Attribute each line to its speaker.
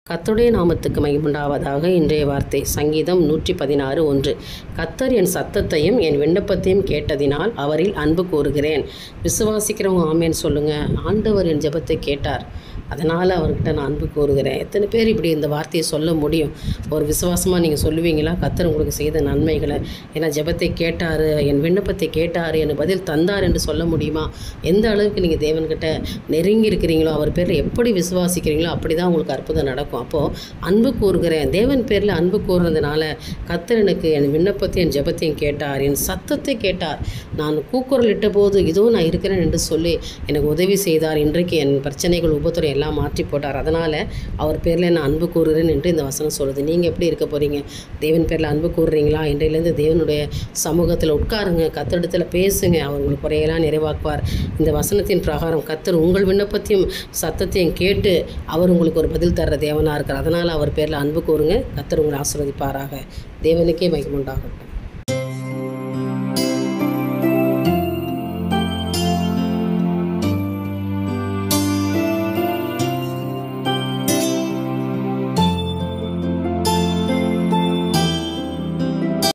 Speaker 1: கர்த்தருடைய நாமத்துக்கு மகிமையுண்டாவதாக. இன்றைய வார்த்தை சங்கீதம் 116:1. கர்த்தர் என் சத்தத்தையும் என் விண்ணப்பத்தையும் கேட்டதினால் அவரில் அன்பு கூறுகிறேன். விசுவாசிக்கிறவங்க ஆமேன்னு சொல்லுங்கள். ஆண்டவர் என் ஜெபத்தை கேட்டார், அதனால் அவர்கிட்ட நான் அன்பு கூறுகிறேன். எத்தனை பேர் இப்படி இந்த வார்த்தையை சொல்ல முடியும்? ஒரு விசுவாசமாக நீங்கள் சொல்லுவீங்களா? கர்த்தர் உங்களுக்கு செய்த நன்மைகளை, ஏன்னா ஜெபத்தை கேட்டார், என் விண்ணப்பத்தை கேட்டார், எனக்கு பதில் தந்தார் என்று சொல்ல முடியுமா? எந்த அளவுக்கு நீங்கள் தேவன்கிட்ட நெருங்கி இருக்கிறீங்களோ, அவர் பேரில் எப்படி விசுவாசிக்கிறீங்களோ அப்படி தான் உங்களுக்கு அற்புதம் நடக்கும். அப்போது அன்பு கூறுகிறேன், தேவன் பேரில் அன்பு கூறுறதுனால கர்த்தர் எனக்கு என் விண்ணப்பத்தையும் என் ஜெபத்தையும் கேட்டார், என் சத்தத்தை கேட்டார். நான் கூக்குரல் இட்ட போது இதோ நான் இருக்கிறேன் என்று சொல்லி எனக்கு உதவி செய்தார். இன்றைக்கு என் பிரச்சனைகள் உபத்திரம் எல்லாம் மாற்றி போட்டார். அதனால் அவர் பேரில் நான் அன்பு கூறுகிறேன் என்று இந்த வசனம் சொல்லுது. நீங்கள் எப்படி இருக்க போகிறீங்க? தேவன் பேரில் அன்பு கூறுறீங்களா? இன்றையிலேருந்து தேவனுடைய சமூகத்தில் உட்காருங்க, கர்த்தரிடத்தில் பேசுங்க, அவர் உங்களுக்கு குறையெல்லாம் நிறைவாக்குவார். இந்த வசனத்தின் பிரகாரம் கர்த்தர் உங்கள் விண்ணப்பத்தையும் சத்தத்தையும் கேட்டு அவர் உங்களுக்கு ஒரு பதில் தர்ற தேவனாக இருக்கிறார். அதனால் அவர் பேரில் அன்பு கூறுங்க. கர்த்தர் உங்களை ஆசீர்வதிப்பாராக. தேவனுக்கே மகிமை உண்டாகட்டும்.